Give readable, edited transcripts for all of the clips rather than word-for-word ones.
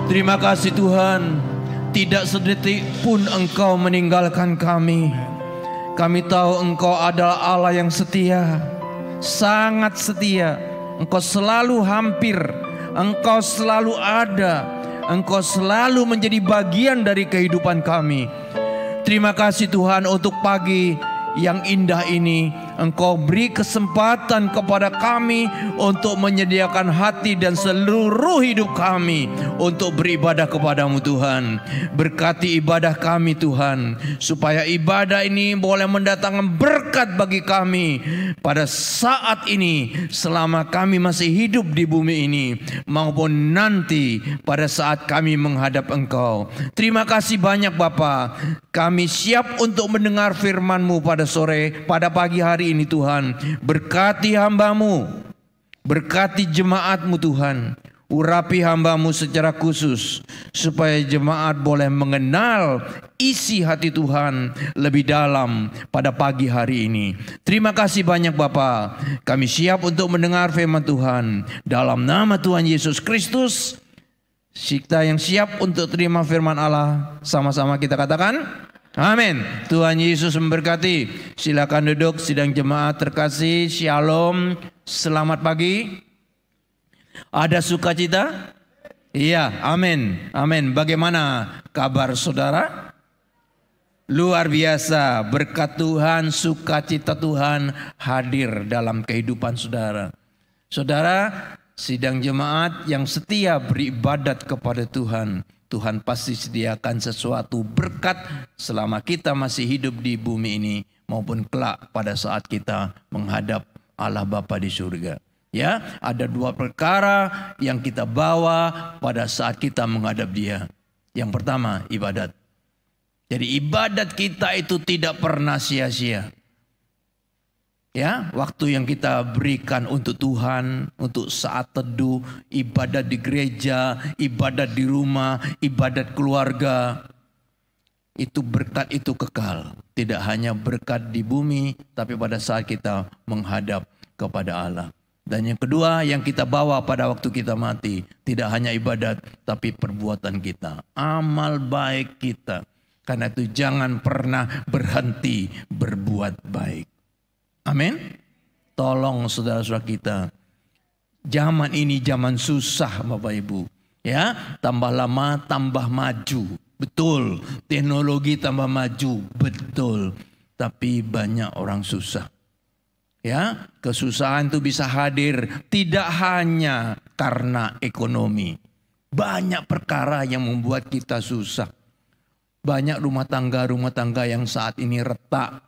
Terima kasih Tuhan, tidak sedetik pun Engkau meninggalkan kami. Kami tahu Engkau adalah Allah yang setia, sangat setia. Engkau selalu hampir, Engkau selalu ada, Engkau selalu menjadi bagian dari kehidupan kami. Terima kasih Tuhan untuk pagi yang indah ini. Engkau beri kesempatan kepada kami untuk menyediakan hati dan seluruh hidup kami untuk beribadah kepadamu Tuhan. Berkati ibadah kami Tuhan, supaya ibadah ini boleh mendatangkan berkat bagi kami pada saat ini, selama kami masih hidup di bumi ini, maupun nanti pada saat kami menghadap Engkau. Terima kasih banyak Bapa. Kami siap untuk mendengar firman-Mu pada pagi hari ini Tuhan. Berkati hamba-Mu, berkati jemaat-Mu Tuhan. Urapi hamba-Mu secara khusus, supaya jemaat boleh mengenal isi hati Tuhan lebih dalam pada pagi hari ini. Terima kasih banyak Bapa. Kami siap untuk mendengar firman Tuhan. Dalam nama Tuhan Yesus Kristus, kita yang siap untuk terima firman Allah, sama-sama kita katakan amin. Tuhan Yesus memberkati. Silakan duduk sidang jemaat terkasih. Shalom. Selamat pagi. Ada sukacita? Iya, amin. Amin. Bagaimana kabar saudara? Luar biasa. Berkat Tuhan, sukacita Tuhan hadir dalam kehidupan saudara. Saudara, sidang jemaat yang setia beribadat kepada Tuhan, Tuhan pasti sediakan sesuatu berkat selama kita masih hidup di bumi ini, maupun kelak pada saat kita menghadap Allah Bapa di surga. Ya, ada dua perkara yang kita bawa pada saat kita menghadap Dia. Yang pertama, ibadat. Jadi ibadat kita itu tidak pernah sia-sia. Ya, waktu yang kita berikan untuk Tuhan, untuk saat teduh, ibadat di gereja, ibadat di rumah, ibadat keluarga, itu berkat itu kekal. Tidak hanya berkat di bumi, tapi pada saat kita menghadap kepada Allah. Dan yang kedua yang kita bawa pada waktu kita mati, tidak hanya ibadat, tapi perbuatan kita, amal baik kita. Karena itu jangan pernah berhenti berbuat baik. Amin. Tolong saudara-saudara kita. Zaman ini zaman susah Bapak Ibu. Ya, tambah lama tambah maju. Betul. Teknologi tambah maju. Betul. Tapi banyak orang susah. Ya, kesusahan itu bisa hadir tidak hanya karena ekonomi. Banyak perkara yang membuat kita susah. Banyak rumah tangga yang saat ini retak.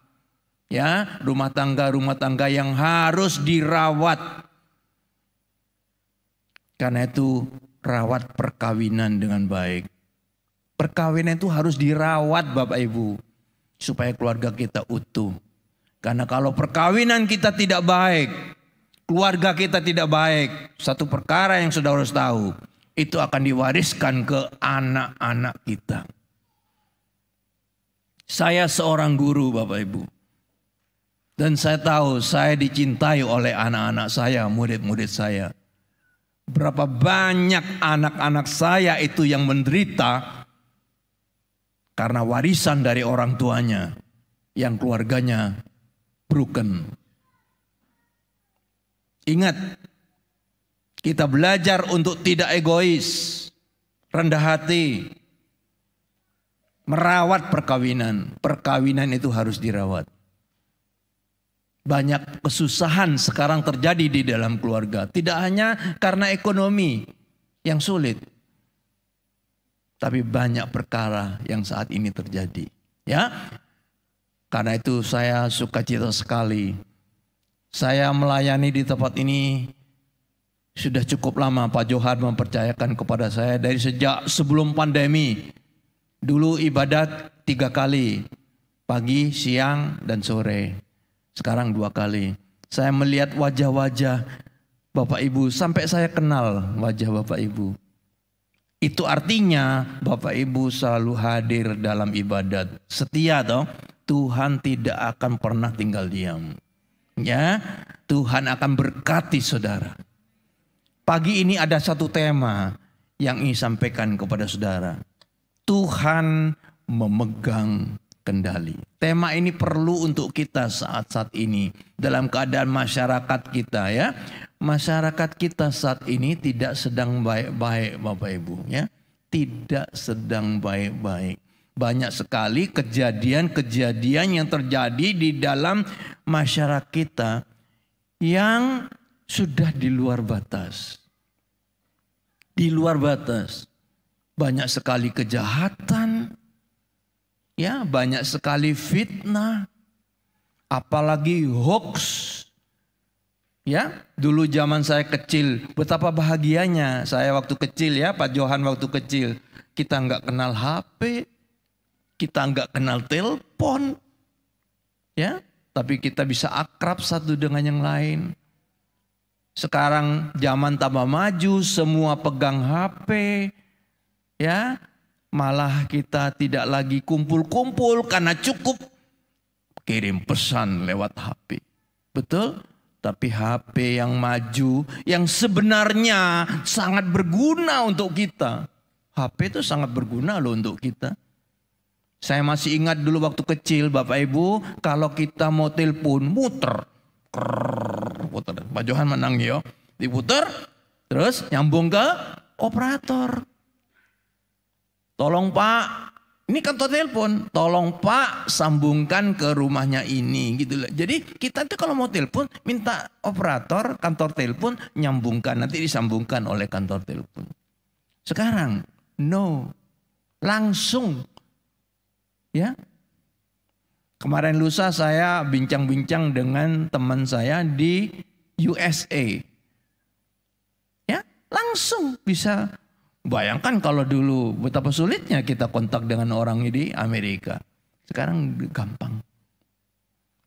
Ya, rumah tangga yang harus dirawat. Karena itu rawat perkawinan dengan baik. Perkawinan itu harus dirawat Bapak Ibu, supaya keluarga kita utuh. Karena kalau perkawinan kita tidak baik, keluarga kita tidak baik, satu perkara yang saudara harus tahu, itu akan diwariskan ke anak-anak kita. Saya seorang guru Bapak Ibu. Dan saya tahu saya dicintai oleh anak-anak saya, murid-murid saya. Berapa banyak anak-anak saya itu yang menderita karena warisan dari orang tuanya yang keluarganya broken. Ingat, kita belajar untuk tidak egois, rendah hati, merawat perkawinan. Perkawinan itu harus dirawat. Banyak kesusahan sekarang terjadi di dalam keluarga. Tidak hanya karena ekonomi yang sulit, tapi banyak perkara yang saat ini terjadi. Ya, karena itu saya sukacita sekali. Saya melayani di tempat ini sudah cukup lama. Pak Johan mempercayakan kepada saya dari sejak sebelum pandemi. Dulu ibadat 3 kali, pagi, siang, dan sore. Sekarang 2 kali. Saya melihat wajah-wajah Bapak Ibu, sampai saya kenal wajah Bapak Ibu. Itu artinya Bapak Ibu selalu hadir dalam ibadat. Setia toh, Tuhan tidak akan pernah tinggal diam. Ya, Tuhan akan berkati saudara. Pagi ini ada satu tema yang ingin sampaikan kepada saudara. Tuhan memegang kendali. Tema ini perlu untuk kita saat-saat ini dalam keadaan masyarakat kita ya. Masyarakat kita saat ini tidak sedang baik-baik Bapak Ibu ya. Tidak sedang baik-baik. Banyak sekali kejadian-kejadian yang terjadi di dalam masyarakat kita yang sudah di luar batas. Di luar batas. Banyak sekali kejahatan. Ya, banyak sekali fitnah. Apalagi hoax. Ya, dulu zaman saya kecil, betapa bahagianya saya waktu kecil ya, Pak Johan waktu kecil. Kita nggak kenal HP. Kita nggak kenal telepon, ya, tapi kita bisa akrab satu dengan yang lain. Sekarang zaman tambah maju, semua pegang HP, ya, malah kita tidak lagi kumpul-kumpul karena cukup kirim pesan lewat HP, betul? Tapi HP yang maju, yang sebenarnya sangat berguna untuk kita. HP itu sangat berguna loh untuk kita. Saya masih ingat dulu waktu kecil Bapak Ibu, kalau kita mau telepon muter. Puter. Pak Johan menang ya. Diputer, terus nyambung ke operator. Tolong Pak, ini kantor telepon. Tolong Pak sambungkan ke rumahnya ini gitu lah. Jadi kita tuh kalau mau telepon minta operator kantor telepon nyambungkan, nanti disambungkan oleh kantor telepon. Sekarang no. Langsung. Ya, kemarin lusa saya bincang-bincang dengan teman saya di USA. Ya, langsung bisa. Bayangkan kalau dulu betapa sulitnya kita kontak dengan orang di Amerika. Sekarang gampang.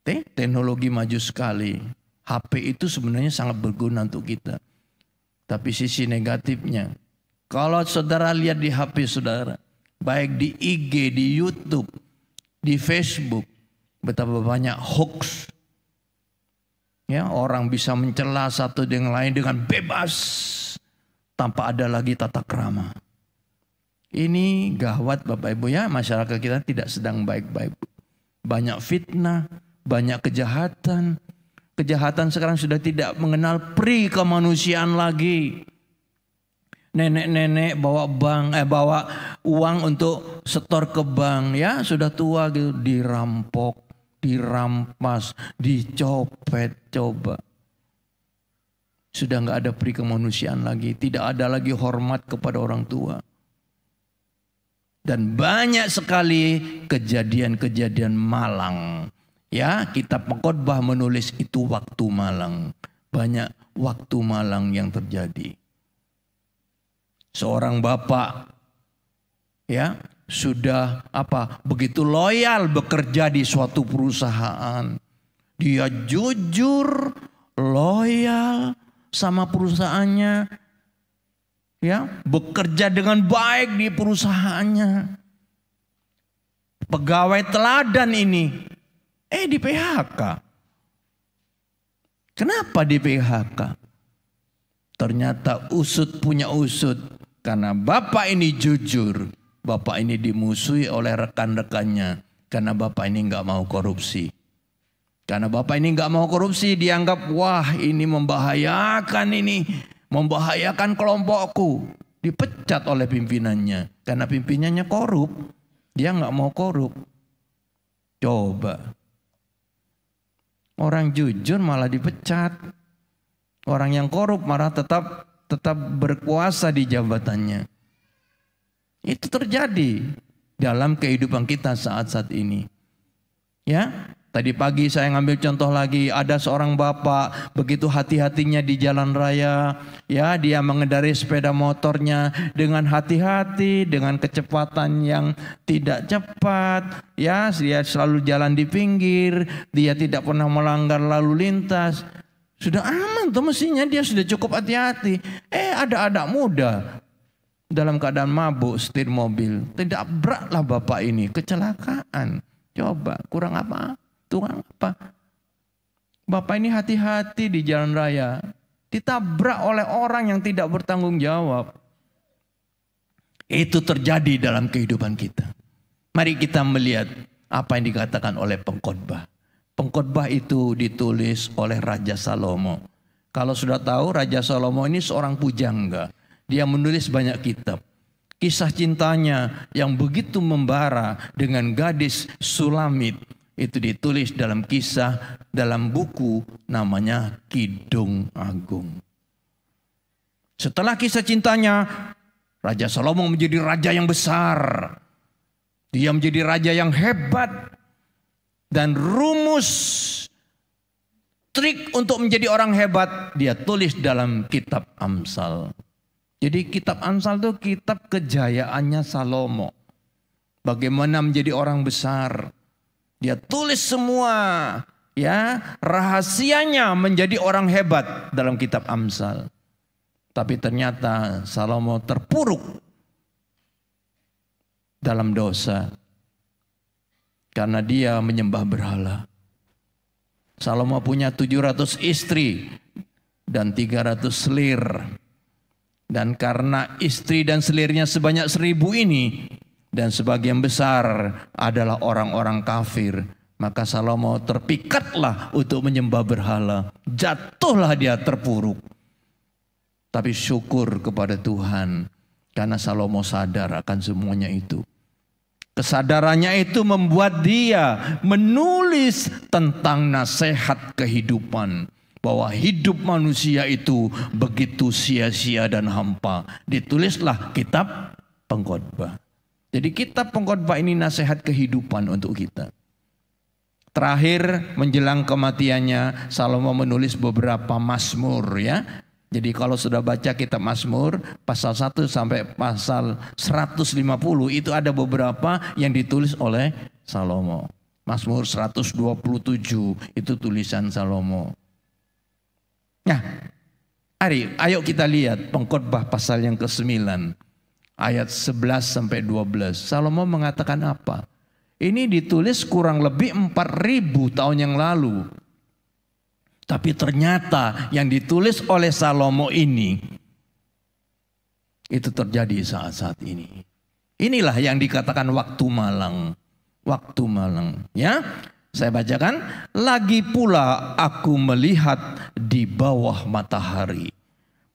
Teknologi maju sekali. HP itu sebenarnya sangat berguna untuk kita. Tapi sisi negatifnya, kalau saudara lihat di HP saudara, baik di IG, di YouTube, di Facebook, betapa banyak hoax. Ya, orang bisa mencela satu dengan lain dengan bebas tanpa ada lagi tata krama. Ini gawat Bapak Ibu ya, masyarakat kita tidak sedang baik-baik. Banyak fitnah, banyak kejahatan. Kejahatan sekarang sudah tidak mengenal pri kemanusiaan lagi. Nenek-nenek bawa uang untuk setor ke bank ya, sudah tua gitu, dirampok, dirampas, dicopet, coba. Sudah nggak ada pri kemanusiaan lagi, tidak ada lagi hormat kepada orang tua. Dan banyak sekali kejadian-kejadian malang. Ya, kitab Pengkhotbah menulis itu waktu malang. Banyak waktu malang yang terjadi. Seorang bapak ya sudah begitu loyal bekerja di suatu perusahaan. Dia jujur, loyal sama perusahaannya. Ya, bekerja dengan baik di perusahaannya. Pegawai teladan ini di PHK. Kenapa di PHK? Ternyata usut punya usut. Karena bapak ini jujur, bapak ini dimusuhi oleh rekan-rekannya. Karena bapak ini nggak mau korupsi. Karena bapak ini nggak mau korupsi, dianggap wah ini membahayakan kelompokku. Dipecat oleh pimpinannya. Karena pimpinannya korup, dia nggak mau korup. Coba, orang jujur malah dipecat. Orang yang korup malah tetap berkuasa di jabatannya. Itu terjadi dalam kehidupan kita saat-saat ini. Ya, tadi pagi saya ngambil contoh lagi, ada seorang bapak begitu hati-hatinya di jalan raya, ya, dia mengendarai sepeda motornya dengan hati-hati, dengan kecepatan yang tidak cepat, ya, dia selalu jalan di pinggir, dia tidak pernah melanggar lalu lintas. Sudah aman tuh mestinya, dia sudah cukup hati-hati. Ada anak muda dalam keadaan mabuk setir mobil. Tabraklah bapak ini, kecelakaan. Coba, kurang apa? Kurang apa? Bapak ini hati-hati di jalan raya. Ditabrak oleh orang yang tidak bertanggung jawab. Itu terjadi dalam kehidupan kita. Mari kita melihat apa yang dikatakan oleh pengkhotbah. Pengkhotbah itu ditulis oleh Raja Salomo. Kalau sudah tahu, Raja Salomo ini seorang pujangga. Dia menulis banyak kitab. Kisah cintanya yang begitu membara dengan gadis Sulamit itu ditulis dalam dalam buku namanya Kidung Agung. Setelah kisah cintanya, Raja Salomo menjadi raja yang besar. Dia menjadi raja yang hebat. Dan rumus trik untuk menjadi orang hebat dia tulis dalam kitab Amsal. Jadi kitab Amsal itu kitab kejayaannya Salomo. Bagaimana menjadi orang besar. Dia tulis semua ya rahasianya menjadi orang hebat dalam kitab Amsal. Tapi ternyata Salomo terpuruk dalam dosa. Karena dia menyembah berhala. Salomo punya 700 istri dan 300 selir. Dan karena istri dan selirnya sebanyak 1000 ini, dan sebagian besar adalah orang-orang kafir, maka Salomo terpikatlah untuk menyembah berhala. Jatuhlah dia terpuruk. Tapi syukur kepada Tuhan karena Salomo sadar akan semuanya itu. Kesadarannya itu membuat dia menulis tentang nasihat kehidupan. Bahwa hidup manusia itu begitu sia-sia dan hampa. Ditulislah kitab Pengkhotbah. Jadi kitab Pengkhotbah ini nasihat kehidupan untuk kita. Terakhir menjelang kematiannya Salomo menulis beberapa mazmur ya. Jadi kalau sudah baca kitab Mazmur pasal 1 sampai pasal 150 itu ada beberapa yang ditulis oleh Salomo. Mazmur 127 itu tulisan Salomo. Nah, ayo kita lihat Pengkhotbah pasal yang ke-9 ayat 11 sampai 12. Salomo mengatakan apa? Ini ditulis kurang lebih 4000 tahun yang lalu. Tapi ternyata yang ditulis oleh Salomo ini itu terjadi saat-saat ini. Inilah yang dikatakan waktu malang. Waktu malang. Ya, saya bacakan. Lagi pula aku melihat di bawah matahari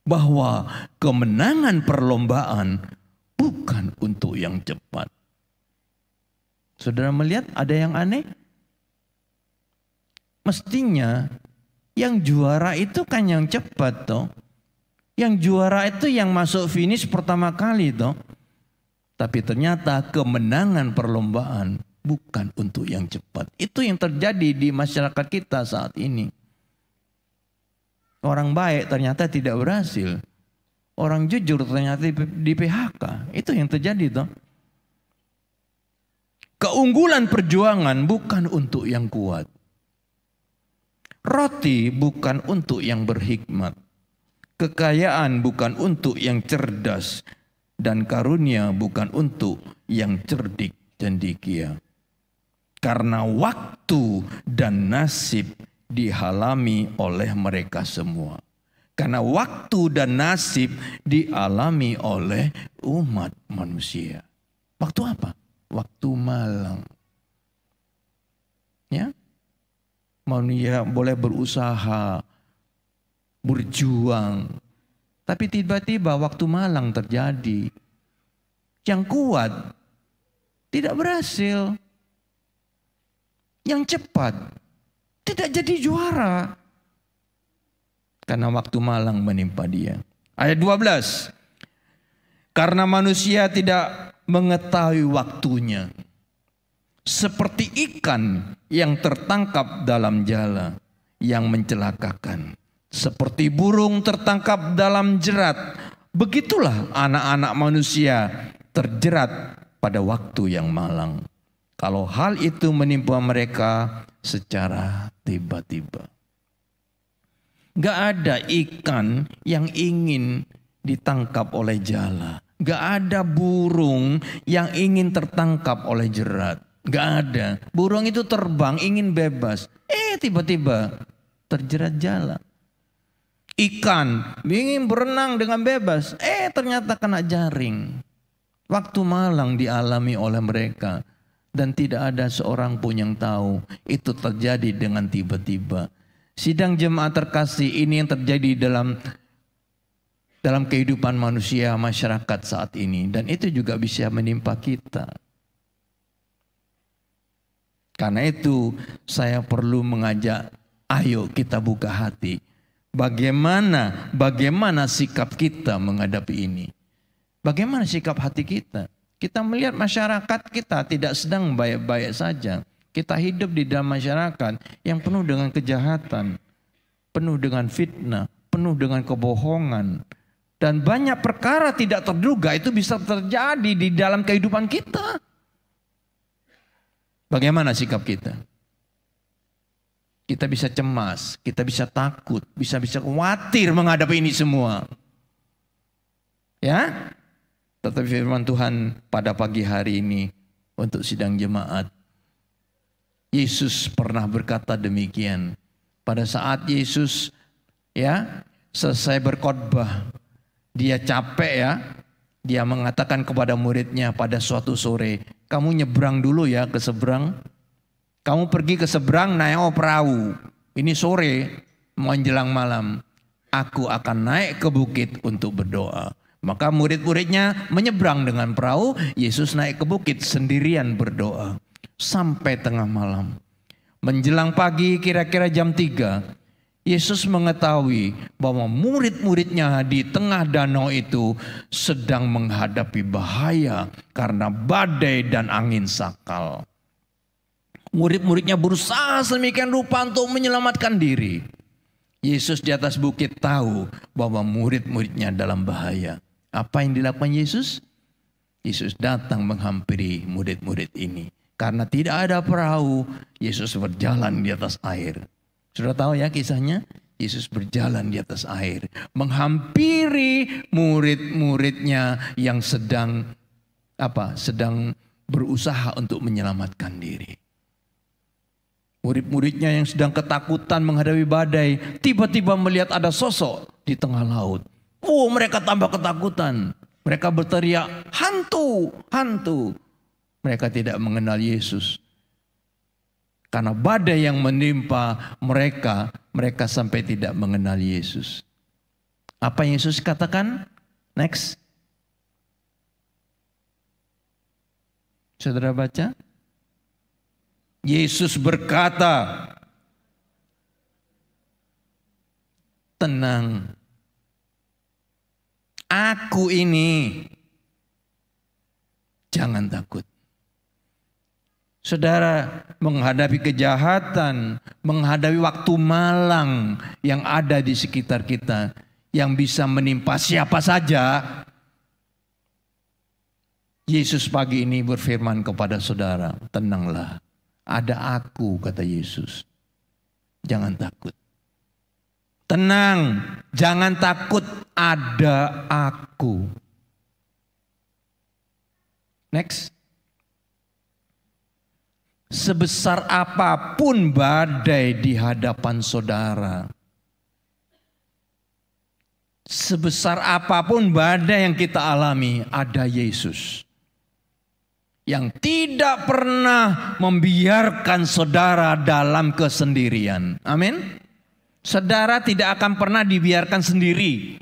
bahwa kemenangan perlombaan bukan untuk yang cepat. Saudara melihat ada yang aneh? Mestinya yang juara itu kan yang cepat toh. Yang juara itu yang masuk finish pertama kali toh. Tapi ternyata kemenangan perlombaan bukan untuk yang cepat. Itu yang terjadi di masyarakat kita saat ini. Orang baik ternyata tidak berhasil. Orang jujur ternyata di PHK. Itu yang terjadi toh. Keunggulan perjuangan bukan untuk yang kuat. Roti bukan untuk yang berhikmat. Kekayaan bukan untuk yang cerdas. Dan karunia bukan untuk yang cerdik cendekia. Karena waktu dan nasib dialami oleh mereka semua. Karena waktu dan nasib dialami oleh umat manusia. Waktu apa? Waktu malang. Ya. Manusia boleh berusaha, berjuang. Tapi tiba-tiba waktu malang terjadi. Yang kuat tidak berhasil. Yang cepat tidak jadi juara. Karena waktu malang menimpa dia. Ayat 12. Karena manusia tidak mengetahui waktunya. Seperti ikan yang tertangkap dalam jala yang mencelakakan. Seperti burung tertangkap dalam jerat. Begitulah anak-anak manusia terjerat pada waktu yang malang. Kalau hal itu menimpa mereka secara tiba-tiba. Gak ada ikan yang ingin ditangkap oleh jala. Gak ada burung yang ingin tertangkap oleh jerat. Gak ada. Burung itu terbang ingin bebas. Tiba-tiba terjerat jala. Ikan ingin berenang dengan bebas. Ternyata kena jaring. Waktu malang dialami oleh mereka. Dan tidak ada seorang pun yang tahu itu terjadi dengan tiba-tiba. Sidang jemaat terkasih, ini yang terjadi dalam kehidupan manusia masyarakat saat ini. Dan itu juga bisa menimpa kita. Karena itu saya perlu mengajak, ayo kita buka hati. Bagaimana sikap kita menghadapi ini? Bagaimana sikap hati kita? Kita melihat masyarakat kita tidak sedang baik-baik saja. Kita hidup di dalam masyarakat yang penuh dengan kejahatan, penuh dengan fitnah, penuh dengan kebohongan. Dan banyak perkara tidak terduga itu bisa terjadi di dalam kehidupan kita. Bagaimana sikap kita? Kita bisa cemas, kita bisa takut, bisa khawatir menghadapi ini semua. Ya? Tetapi firman Tuhan pada pagi hari ini untuk sidang jemaat. Yesus pernah berkata demikian. Pada saat Yesus selesai berkhotbah, dia capek ya. Dia mengatakan kepada muridnya pada suatu sore, kamu nyebrang dulu ya ke seberang. Kamu pergi ke seberang naik perahu. Ini sore menjelang malam. Aku akan naik ke bukit untuk berdoa. Maka murid-muridnya menyeberang dengan perahu. Yesus naik ke bukit sendirian berdoa. Sampai tengah malam. Menjelang pagi kira-kira jam 3. Yesus mengetahui bahwa murid-muridnya di tengah danau itu sedang menghadapi bahaya karena badai dan angin sakal. Murid-muridnya berusaha sedemikian rupa untuk menyelamatkan diri. Yesus di atas bukit tahu bahwa murid-muridnya dalam bahaya. Apa yang dilakukan Yesus? Yesus datang menghampiri murid-murid ini. Karena tidak ada perahu, Yesus berjalan di atas air. Sudah tahu ya kisahnya? Yesus berjalan di atas air. Menghampiri murid-muridnya yang sedang berusaha untuk menyelamatkan diri. Murid-muridnya yang sedang ketakutan menghadapi badai. Tiba-tiba melihat ada sosok di tengah laut. Oh, mereka tambah ketakutan. Mereka berteriak, hantu, hantu. Mereka tidak mengenal Yesus. Karena badai yang menimpa mereka, mereka sampai tidak mengenal Yesus. Apa yang Yesus katakan? Next. Saudara baca. Yesus berkata, tenang. Aku ini. Jangan takut. Saudara, menghadapi kejahatan, menghadapi waktu malang yang ada di sekitar kita, yang bisa menimpa siapa saja. Yesus pagi ini berfirman kepada saudara, tenanglah, ada aku, kata Yesus. Jangan takut. Tenang, jangan takut, ada aku. Next. Sebesar apapun badai di hadapan saudara. Sebesar apapun badai yang kita alami, ada Yesus. Yang tidak pernah membiarkan saudara dalam kesendirian. Amin. Saudara tidak akan pernah dibiarkan sendiri.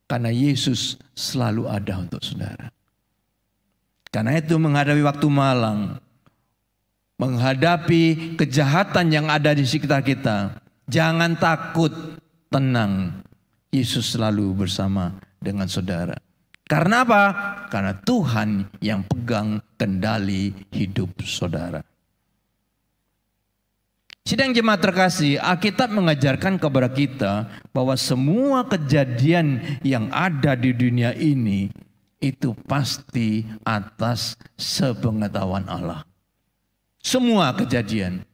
Karena Yesus selalu ada untuk saudara. Karena itu menghadapi waktu malang, menghadapi kejahatan yang ada di sekitar kita, jangan takut, tenang. Yesus selalu bersama dengan saudara. Karena apa? Karena Tuhan yang pegang kendali hidup saudara. Sidang jemaat terkasih, Alkitab mengajarkan kepada kita bahwa semua kejadian yang ada di dunia ini itu pasti atas sepengetahuan Allah. Semua kejadian.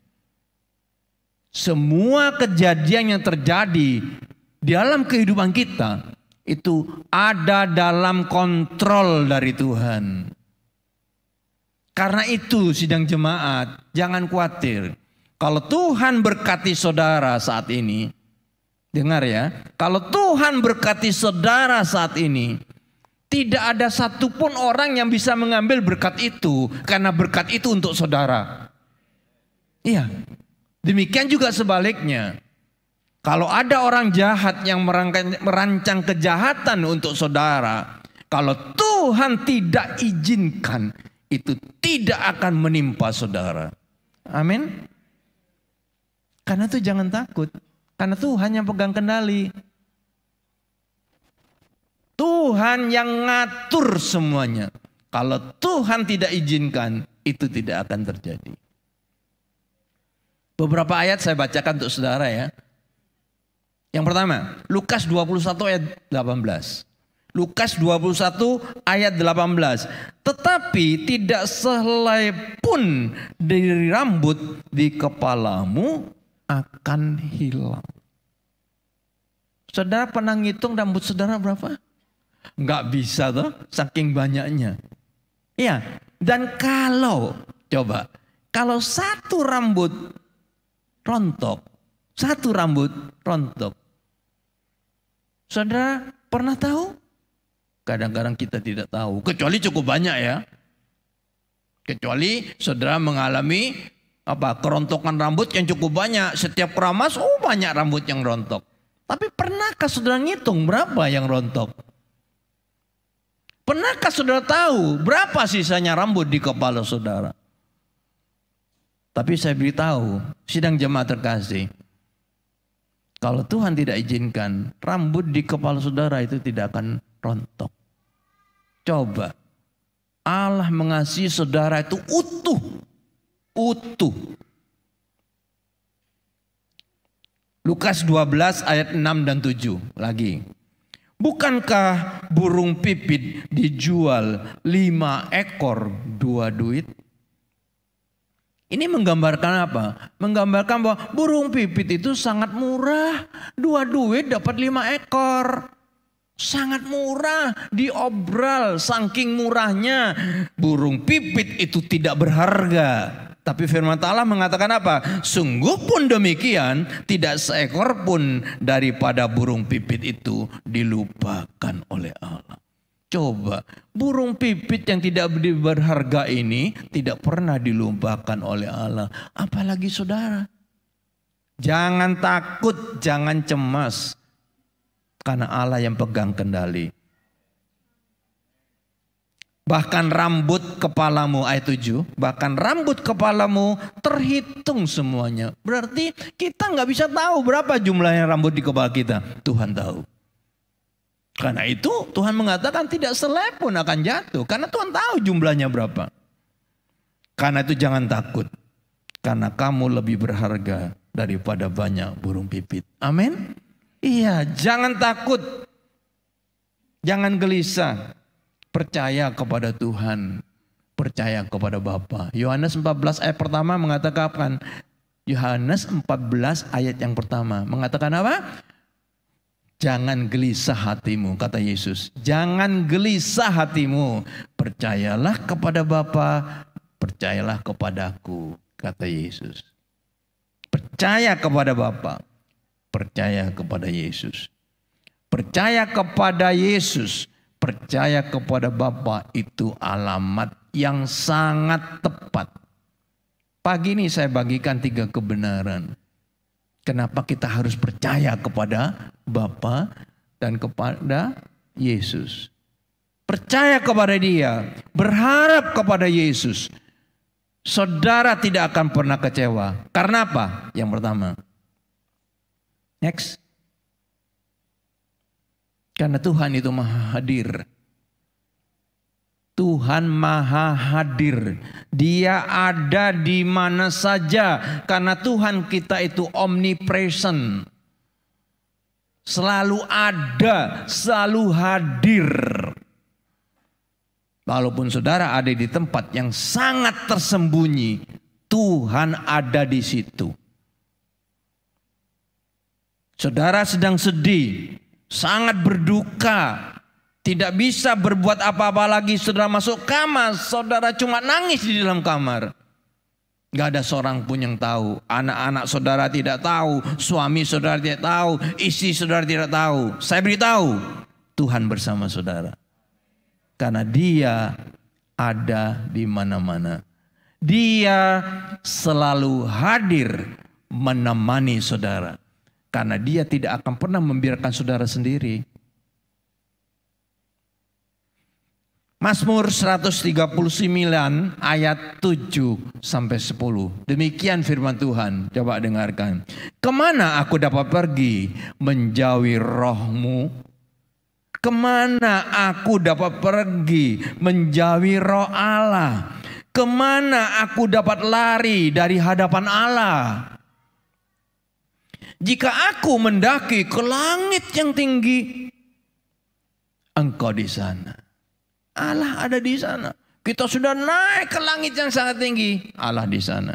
Semua kejadian yang terjadi di dalam kehidupan kita itu ada dalam kontrol dari Tuhan. Karena itu sidang jemaat, jangan khawatir. Kalau Tuhan berkati saudara saat ini, Dengar ya, kalau Tuhan berkati saudara saat ini, tidak ada satupun orang yang bisa mengambil berkat itu, karena berkat itu untuk saudara. Iya, demikian juga sebaliknya. Kalau ada orang jahat yang merancang kejahatan untuk saudara, kalau Tuhan tidak izinkan, itu tidak akan menimpa saudara. Amin. Karena itu jangan takut. Karena Tuhan yang pegang kendali. Tuhan yang ngatur semuanya. Kalau Tuhan tidak izinkan, itu tidak akan terjadi. Beberapa ayat saya bacakan untuk saudara ya. Yang pertama, Lukas 21 ayat 18. Lukas 21 ayat 18. Tetapi tidak sehelai pun dari rambut di kepalamu akan hilang. Saudara pernah ngitung rambut saudara berapa? Enggak bisa tuh, saking banyaknya. Iya, dan kalau satu rambut rontok, saudara pernah tahu? Kadang-kadang kita tidak tahu, kecuali cukup banyak ya. Kecuali saudara mengalami kerontokan rambut yang cukup banyak. Setiap keramas, banyak rambut yang rontok. Tapi pernahkah saudara ngitung berapa yang rontok? Pernahkah saudara tahu berapa sisanya rambut di kepala saudara? Tapi saya beritahu, sidang jemaat terkasih, kalau Tuhan tidak izinkan, rambut di kepala saudara itu tidak akan rontok. Coba, Allah mengasihi saudara itu utuh. Lukas 12 ayat 6 dan 7 lagi. Bukankah burung pipit dijual 5 ekor 2 duit? Ini menggambarkan apa? Menggambarkan bahwa burung pipit itu sangat murah. 2 duit dapat 5 ekor. Sangat murah, diobral, saking murahnya. Burung pipit itu tidak berharga. Tapi firman Allah mengatakan apa? Sungguh pun demikian, tidak seekor pun daripada burung pipit itu dilupakan oleh Allah. Coba, burung pipit yang tidak berharga ini tidak pernah dilupakan oleh Allah. Apalagi saudara. Jangan takut, jangan cemas. Karena Allah yang pegang kendali. Bahkan rambut kepalamu, ayat 7. Bahkan rambut kepalamu terhitung semuanya. Berarti kita nggak bisa tahu berapa jumlahnya rambut di kepala kita. Tuhan tahu. Karena itu Tuhan mengatakan tidak selai pun akan jatuh. Karena Tuhan tahu jumlahnya berapa. Karena itu jangan takut. Karena kamu lebih berharga daripada banyak burung pipit. Amin. Iya, jangan takut. Jangan gelisah. Percaya kepada Tuhan. Percaya kepada Bapa. Yohanes 14 ayat pertama mengatakan. Yohanes 14 ayat yang pertama. Mengatakan apa? Jangan gelisah hatimu, kata Yesus. Jangan gelisah hatimu. Percayalah kepada Bapa. Percayalah kepadaku, kata Yesus. Percaya kepada Bapa. Percaya kepada Yesus. Percaya kepada Yesus. Percaya kepada Bapa itu alamat yang sangat tepat. Pagi ini saya bagikan 3 kebenaran. Kenapa kita harus percaya kepada Bapa dan kepada Yesus. Percaya kepada Dia. Berharap kepada Yesus. Saudara tidak akan pernah kecewa. Karena apa? Yang pertama. Next. Karena Tuhan itu maha hadir. Tuhan maha hadir. Dia ada di mana saja. Karena Tuhan kita itu omnipresent. Selalu ada, selalu hadir. Walaupun saudara ada di tempat yang sangat tersembunyi, Tuhan ada di situ. Saudara sedang sedih, sangat berduka, tidak bisa berbuat apa-apa lagi. Saudara masuk kamar, saudara cuma nangis di dalam kamar. Gak ada seorang pun yang tahu. Anak-anak saudara tidak tahu. Suami saudara tidak tahu. Istri saudara tidak tahu. Saya beritahu, Tuhan bersama saudara. Karena Dia ada di mana-mana. Dia selalu hadir menemani saudara. Karena Dia tidak akan pernah membiarkan saudara sendiri. Mazmur 139 ayat 7 sampai 10. Demikian firman Tuhan. Coba dengarkan. Kemana aku dapat pergi menjauhi roh-Mu? Kemana aku dapat pergi menjauhi roh Allah? Kemana aku dapat lari dari hadapan Allah? Jika aku mendaki ke langit yang tinggi, Engkau di sana. Allah ada di sana. Kita sudah naik ke langit yang sangat tinggi, Allah di sana.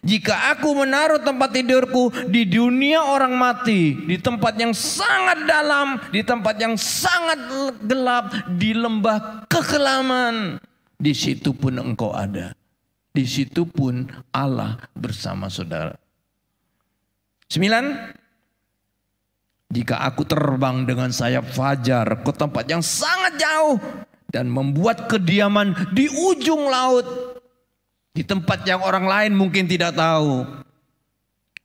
Jika aku menaruh tempat tidurku di dunia orang mati, di tempat yang sangat dalam, di tempat yang sangat gelap, di lembah kekelaman, di situ pun Engkau ada. Di situ pun Allah bersama saudara. 9. Jika aku terbang dengan sayap fajar ke tempat yang sangat jauh dan membuat kediaman di ujung laut, di tempat yang orang lain mungkin tidak tahu,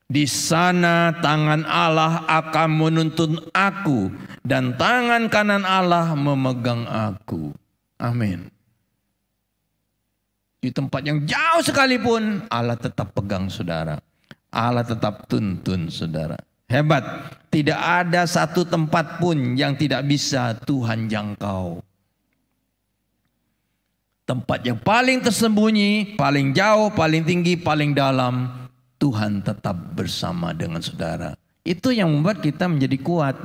di sana tangan Allah akan menuntun aku dan tangan kanan Allah memegang aku. Amin. Di tempat yang jauh sekalipun Allah tetap pegang saudara. Allah tetap tuntun saudara. Hebat. Tidak ada satu tempat pun yang tidak bisa Tuhan jangkau. Tempat yang paling tersembunyi, paling jauh, paling tinggi, paling dalam, Tuhan tetap bersama dengan saudara. Itu yang membuat kita menjadi kuat.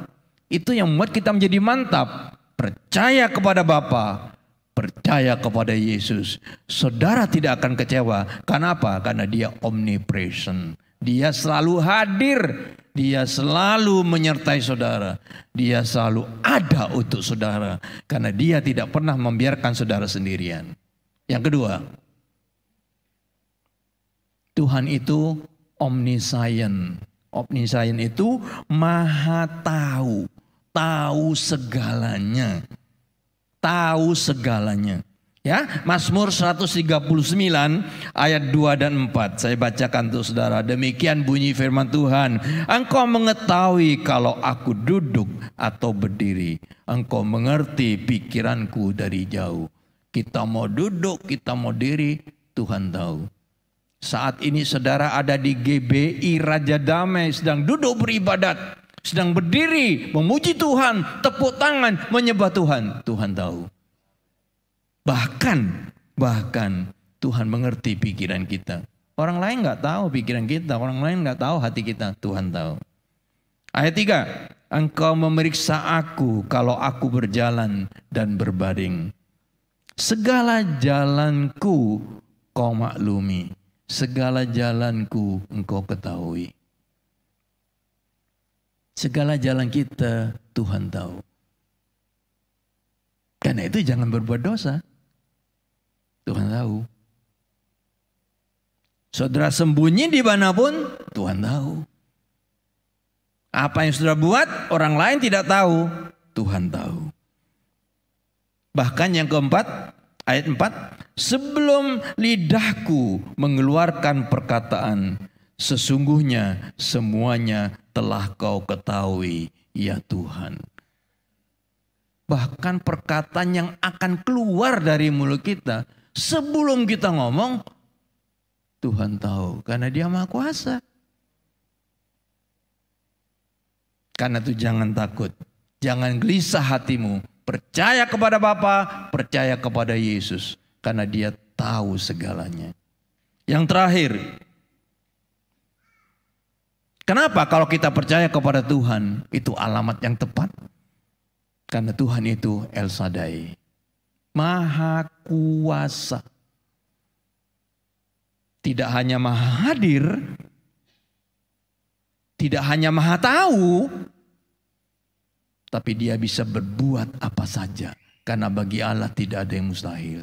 Itu yang membuat kita menjadi mantap. Percaya kepada Bapa, percaya kepada Yesus. Saudara tidak akan kecewa. Kenapa? Karena Dia omnipresent. Dia selalu hadir. Dia selalu menyertai saudara. Dia selalu ada untuk saudara. Karena Dia tidak pernah membiarkan saudara sendirian. Yang kedua, Tuhan itu omniscient. Omniscient itu maha tahu. Tahu segalanya. Tahu segalanya. Ya, Mazmur 139 ayat 2 dan 4. Saya bacakan untuk saudara. Demikian bunyi firman Tuhan. Engkau mengetahui kalau aku duduk atau berdiri. Engkau mengerti pikiranku dari jauh. Kita mau duduk, kita mau diri, Tuhan tahu. Saat ini saudara ada di GBI Raja Damai, sedang duduk beribadat, sedang berdiri, memuji Tuhan, tepuk tangan, menyembah Tuhan. Tuhan tahu. Bahkan Tuhan mengerti pikiran kita. Orang lain nggak tahu pikiran kita, orang lain nggak tahu hati kita. Tuhan tahu. Ayat 3. Engkau memeriksa aku kalau aku berjalan dan berbaring. Segala jalanku kau maklumi. Segala jalanku engkau ketahui. Segala jalan kita Tuhan tahu. Karena itu jangan berbuat dosa. Tuhan tahu. Saudara sembunyi di manapun, Tuhan tahu. Apa yang saudara buat, orang lain tidak tahu. Tuhan tahu. Bahkan yang keempat, ayat 4. Sebelum lidahku mengeluarkan perkataan, sesungguhnya semuanya telah kau ketahui, ya Tuhan. Bahkan perkataan yang akan keluar dari mulut kita, sebelum kita ngomong, Tuhan tahu. Karena Dia Maha Kuasa. Karena itu jangan takut. Jangan gelisah hatimu. Percaya kepada Bapa, percaya kepada Yesus. Karena Dia tahu segalanya. Yang terakhir. Kenapa kalau kita percaya kepada Tuhan, itu alamat yang tepat? Karena Tuhan itu El Shaddai. Maha kuasa. Tidak hanya maha hadir. Tidak hanya maha tahu. Tapi Dia bisa berbuat apa saja. Karena bagi Allah tidak ada yang mustahil.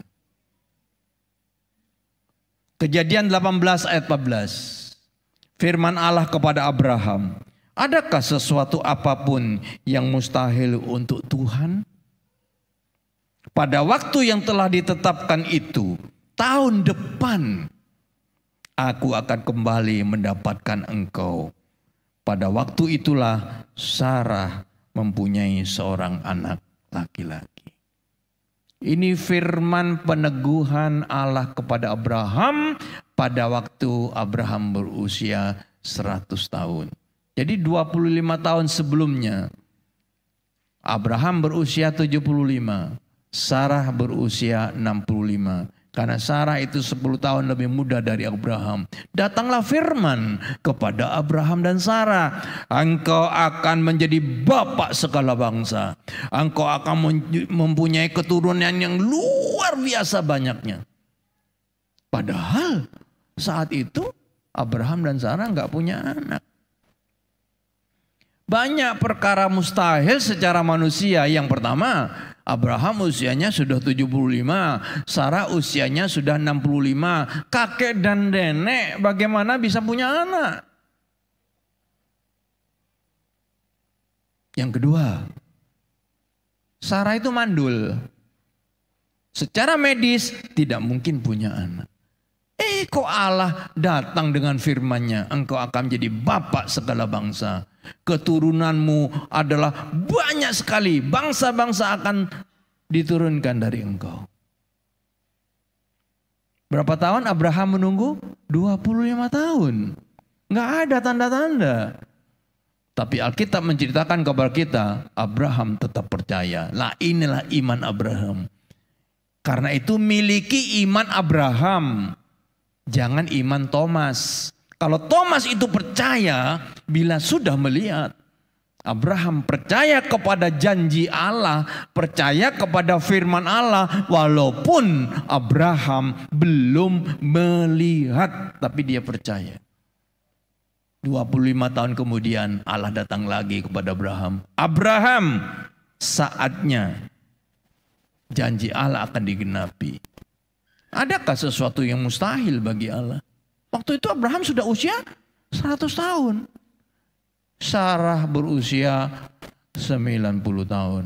Kejadian 18 ayat 14. Firman Allah kepada Abraham, adakah sesuatu apapun yang mustahil untuk Tuhan? Pada waktu yang telah ditetapkan itu, tahun depan, aku akan kembali mendapatkan engkau. Pada waktu itulah Sarah mempunyai seorang anak laki-laki. Ini firman peneguhan Allah kepada Abraham pada waktu Abraham berusia 100 tahun. Jadi 25 tahun sebelumnya Abraham berusia 75, Sarah berusia 65. Karena Sarah itu 10 tahun lebih muda dari Abraham. Datanglah firman kepada Abraham dan Sarah. Engkau akan menjadi bapak segala bangsa. Engkau akan mempunyai keturunan yang luar biasa banyaknya. Padahal saat itu Abraham dan Sarah nggak punya anak. Banyak perkara mustahil secara manusia. Yang pertama, Abraham usianya sudah 75, Sarah usianya sudah 65. Kakek dan nenek bagaimana bisa punya anak? Yang kedua, Sarah itu mandul. Secara medis tidak mungkin punya anak. Kok Allah datang dengan firman-Nya, engkau akan menjadi bapak segala bangsa. Keturunanmu adalah banyak sekali, bangsa-bangsa akan diturunkan dari engkau. Berapa tahun Abraham menunggu? 25 tahun. Nggak ada tanda-tanda. Tapi Alkitab menceritakan kepada kita, Abraham tetap percaya. Lah inilah iman Abraham. Karena itu miliki iman Abraham. Jangan iman Thomas. Kalau Thomas itu percaya bila sudah melihat. Abraham percaya kepada janji Allah, percaya kepada firman Allah, walaupun Abraham belum melihat, tapi dia percaya. 25 tahun kemudian Allah datang lagi kepada Abraham. Abraham, saatnya janji Allah akan digenapi. Adakah sesuatu yang mustahil bagi Allah? Waktu itu Abraham sudah usia 100 tahun. Sarah berusia 90 tahun.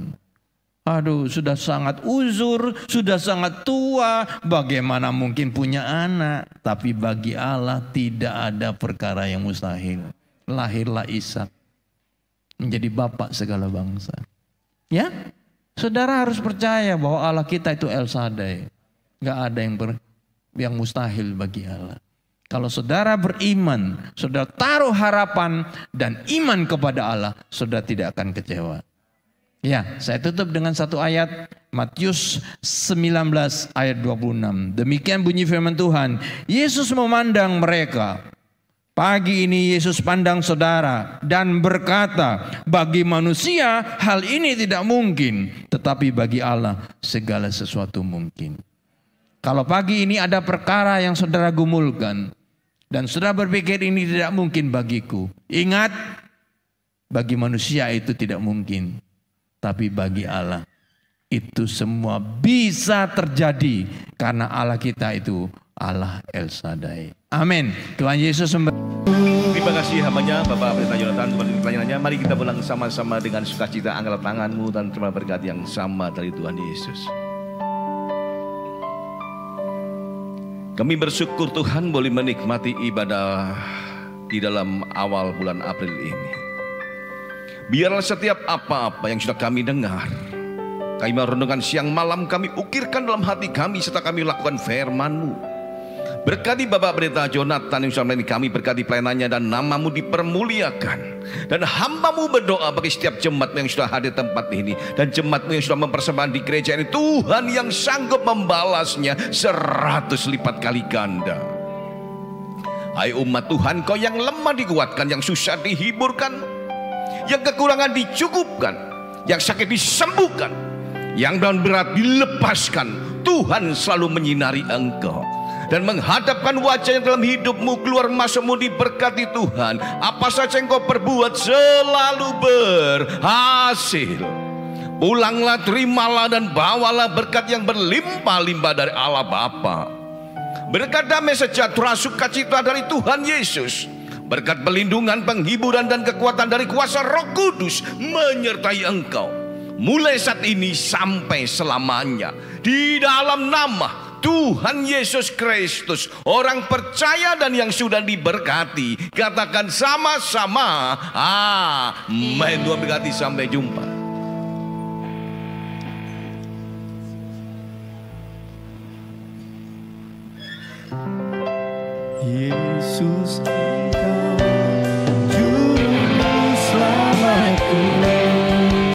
Aduh, sudah sangat uzur, sudah sangat tua. Bagaimana mungkin punya anak? Tapi bagi Allah tidak ada perkara yang mustahil. Lahirlah Ishak menjadi bapak segala bangsa. Ya, saudara harus percaya bahwa Allah kita itu El Shaddai. Gak ada yang mustahil bagi Allah. Kalau saudara beriman, saudara taruh harapan dan iman kepada Allah, saudara tidak akan kecewa. Ya, saya tutup dengan satu ayat, Matius 19 ayat 26. Demikian bunyi firman Tuhan. Yesus memandang mereka. Pagi ini Yesus pandang saudara dan berkata, bagi manusia hal ini tidak mungkin, tetapi bagi Allah segala sesuatu mungkin. Kalau pagi ini ada perkara yang saudara gumulkan dan saudara berpikir ini tidak mungkin bagiku. Ingat, bagi manusia itu tidak mungkin. Tapi bagi Allah itu semua bisa terjadi karena Allah kita itu Allah El Shaddai. Amin. Tuhan Yesus Terima kasih hambanya Bapak Pendeta Jonathan untuk pelayanannya. Mari kita pulang sama-sama dengan sukacita, angkat tanganmu dan terima berkat yang sama dari Tuhan Yesus. Kami bersyukur Tuhan boleh menikmati ibadah di dalam awal bulan April ini. Biarlah setiap apa-apa yang sudah kami dengar, kami merenungkan siang malam, kami ukirkan dalam hati kami serta kami lakukan firman-Mu. Berkati Bapak Pendeta Jonathan yang sudah melayani kami, berkati pelayanannya dan nama-Mu dipermuliakan. Dan hamba-Mu berdoa bagi setiap jemaat yang sudah hadir tempat ini dan jemaat-Mu yang sudah mempersembahkan di gereja ini, Tuhan yang sanggup membalasnya 100 lipat kali ganda. Hai umat Tuhan, Kau yang lemah dikuatkan, yang susah dihiburkan, yang kekurangan dicukupkan, yang sakit disembuhkan, yang down berat dilepaskan. Tuhan selalu menyinari Engkau dan menghadapkan wajahnya dalam hidupmu, keluar masukmu diberkati Tuhan. Apa saja yang Kau perbuat selalu berhasil. Pulanglah, terimalah dan bawalah berkat yang berlimpah-limpah dari Allah Bapa. berkat damai sejahtera sukacita dari Tuhan Yesus, berkat pelindungan, penghiburan dan kekuatan dari kuasa Roh Kudus menyertai engkau mulai saat ini sampai selamanya, di dalam nama Tuhan Yesus Kristus. Orang percaya dan yang sudah diberkati katakan sama-sama amin. Tuhan berkati, sampai jumpa. Yesus, Engkau Juru Selamatku.